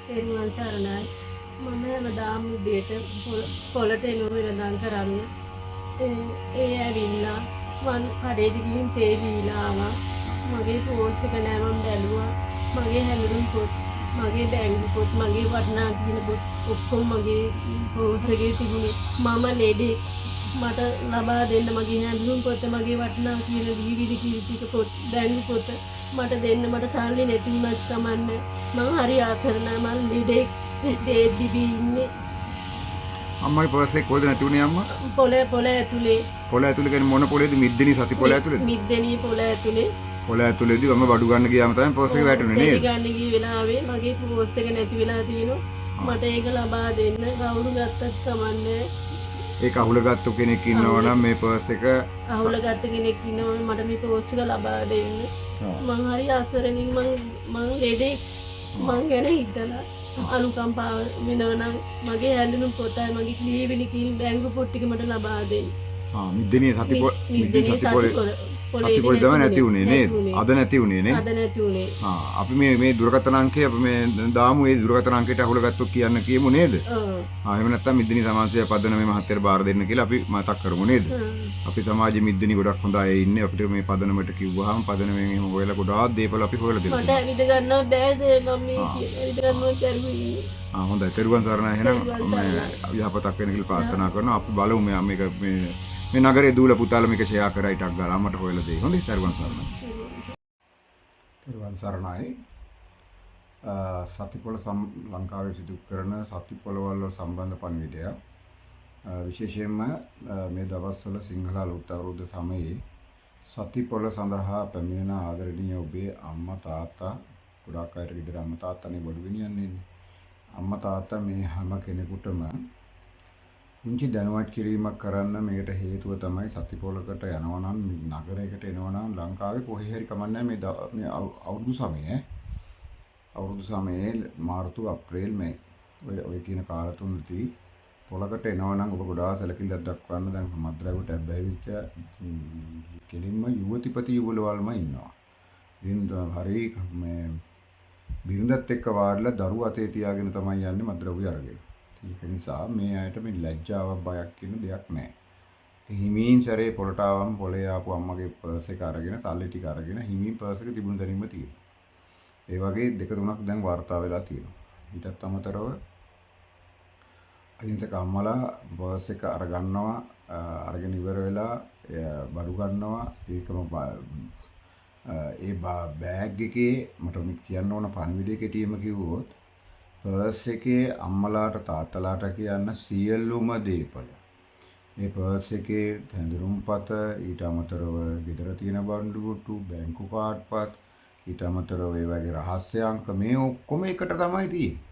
තෙරුවන් සරණයි. මම හැමදාම උදේට පොළට එනවා වෙළඳාම් කරන්න. ඒ ඇවිල්ලා මං කඩේට ගිහින් තේ බීලා ආවා. මගේ පෝස් එක නෑ මම බැලුවා. මගේ හැඳුම් පොත්, මගේ බැංකු පොත්, මගේ වටිනා කියන පොත් ඔක්කොම මගේ පෝස් එකේ තිබුණේ. මම ලෙඩේ. මට ලබා දෙන්න මගේ හැඳුම් පොත, මගේ වටිනා කියන DVD ටික පොත්, බැංකු පොත මට දෙන්න. මට සල්ලි නැති වුණත් කමන්නේ. මම හරි ආසරණයි. මම ලෙඩේ දෙද්දි ඉන්නේ. අම්මගේ පර්ස් එක කොහෙද නැති වුණේ අම්මා? පොළ ඇතුලේ. පොළ ඇතුලේ කියන්නේ මොන පොළේද? මිද්දෙනි සති පොළ ඇතුලේද? මිද්දෙනි පොළ ඇතුලේ. පොළ ඇතුලේදී මම බඩු ගන්න ගියාම තමයි පර්ස් එක වැටුනේ නේද? ගන්න ගිය වෙලාවේ මගේ පර්ස් එක නැති වෙලා තියෙනවා. මට ඒක ලබා දෙන්න. කවුරු ගත්තත් කමන්නේ. ඒක අහුලගත්තු කෙනෙක් ඉන්නවා නම් මේ පර්ස් එක අහුලගත්ත කෙනෙක් ඉන්නවා මට මේ පර්ස් එක ලබා දෙන්න. මං හරි අසරණින් මං ලෙඩේ. මං ගැන හිතලා අනුකම්පාව වෙනවනම් මගේ හැඳුම් පොතයි මගේ ක්ලියවිලි කිල් බැංකු පොත් ටික මට ලබා දෙන්න. මිද්දෙනි සති පොළේ තමයි නැති වුණේ නේද? අද නැති වුණේ නේ? අද නැති වුණේ. අපි මේ දුරකථන අංකය අපි මේ දාමු. ඒ දුරකථන අංකයට අහුලගත්තොත් කියන්න කියමු නේද? එහෙම නැත්නම් මිද්දෙනි සමාජය පදනම මේ මහත්තයාට බාර දෙන්න කියලා අපි මතක් කරමු නේද? අපි සමාජයේ මිද්දෙනි ගොඩක් හොඳ අය ඉන්නේ. අපිට මේ පදනමට කිව්වහම පදනමෙන් එහෙම හොයලා ගොඩාක් දේපල අපි හොයලා දෙනවා. මට ඇවිද ගන්නව බෑ මම මේ ඇවිද ගන්නව කරුවේ. හොඳයි. තෙරුවන් සරණයි. එහෙනම් යහපතක් වෙන කියලා ප්‍රාර්ථනා කරනවා. අපි බලමු මේක මේ නගරේ දූල පුතාලා මේක ෂෙයා කරා ඊටක් ගාලා මට හොයලා දෙයි. හොඳයි. තෙරුවන් සරණයි. තෙරුවන් සරණයි. සතිපොළ ලංකාවේ සිදු කරන සතිපොළවල් සම්බන්ධ පණිවිඩය විශේෂයෙන්ම මේ දවස්වල සිංහල අලුත් අවුරුද්ද සමයේ සතිපොළ සඳහා පැමිණෙන ආදරණීය ඔබේ අම්මා තාත්තා ගොඩාක් අයට විතර අම්මා තාත්තානේ බඩු ගෙනියන්නේ. අම්මා තාත්තා මේ හැම කෙනෙකුටම පුංචි දැනුවත් කිරීමක් කරන්න මේකට හේතුව තමයි සතිපොළකට යනවා නම් නගරයකට එනවා නම් ලංකාවේ කොහේ හරි කමන්නේ මේ අවුරුදු සමයේ මාර්තු අප්‍රේල් මේ ඔය කියන කාල තුනදී පොළකට එනවා නම් ඔබ ගොඩාක් සැලකිල්ලක් දක්වන්න. දැන් මද්ද්‍රව්‍යට ඇබ්බැහිවිච්ච කෙලින්ම යුවතිපති යුවලවල්ම ඉන්නවා. ඉතින් හරි මේ බිරිඳත් එක්ක වාඩිලා දරුවා අතේ තියාගෙන තමයි යන්නේ මද්ද්‍රව්‍ය අරගෙන. ඒක නිසා මේ අයට මේ ලැජ්ජාවක් බයක් කියන දෙයක් නැහැ. හිමින් සැරේ පොළට ආවම පොළේ ආපු අම්මගේ පර්ස් එක අරගෙන සල්ලි ටික අරගෙන හිමින් පර්ස් එක තිබුණ දැනීම තියෙනවා. ඒ වගේ දෙක තුනක් දැන් වාර්තා වෙලා තියෙනවා. ඊටත් අමතරව අහිංසක අම්මලා පර්ස් එක අරගෙන ඉවර වෙලා බඩු ගන්නවා. ඒකම ඒ බෑග් එකේ මට කියන්න ඕන පණිවිඩය කෙටියෙන්ම කිව්වොත් පර්ස් එකේ අම්මලාට තාත්තලාට කියන්න සියලුම දේපල. මේ පර්ස් එකේ හැඳුම්පත, ඊට අමතරව ගෙදර තියෙන බණ්ඩුකොට්ටු, බැංකු කාඩ්පත්, ඊට අමතරව ඒ වගේ රහස්‍ය අංක මේ ඔක්කොම එකට තමයි තියෙන්නේ.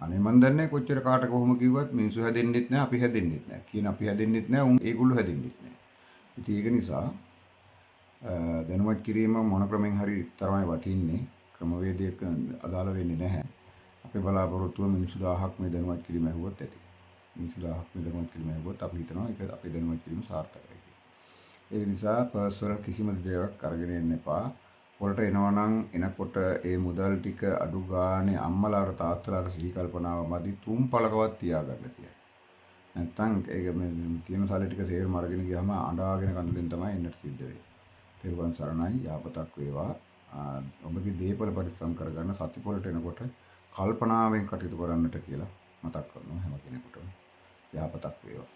අනේ මන් දන්නේ කොච්චර කාට කොහොම කිව්වත් මිනිස්සු හැදෙන්නෙත් නැහැ, අපි හැදෙන්නෙත් නැහැ. කියන අපි හැදෙන්නෙත් නැහැ, උන් ඒගොල්ලෝ හැදෙන්නෙත් නැහැ. ඉතින් ඒක නිසා දැනුවත් කිරීම මොන ක්‍රමෙන් හරි තමයි වටින්නේ. ක්‍රමවේදයක අදාළ වෙන්නේ නැහැ. අපේ බලාපොරොත්තුව මිනිස්සු 1000ක් මේ දැනුවත් කිරීම ඇහුවොත් ඇති. මිනිස්සු 1000ක් මේ දැනුවත් කිරීම ඇහුවොත් අපි හිතනවා ඒක අපේ දැනුවත් කිරීම සාර්ථකයි කියලා. ඒ නිසා පර්සනල් කිසිම දෙයක් අරගෙන එන්න එපා. පොළට එනවා නම් එනකොට ඒ මුදල් ටික අඩු ගානේ අම්මලාට තාත්තලාට සිහි කල්පනාව මදි 3 පළකවත් තියාගන්න කියලා. නැත්තම් ඒක මේ තියෙන සල්ලි ටික සේරම අරගෙන ගියාම අඬාගෙන කඳුලෙන් තමයි එන්නට සිද්ධ වෙන්නේ. තෙරුවන් සරණයි. යහපතක් වේවා. ඔබගේ දේපල පරිස්සම් කරගන්න සතිපොළට එනකොට කල්පනාවෙන් කටයුතු කරන්නට කියලා මතක් කරනවා හැම කෙනෙකුටම. යහපතක් වේවා.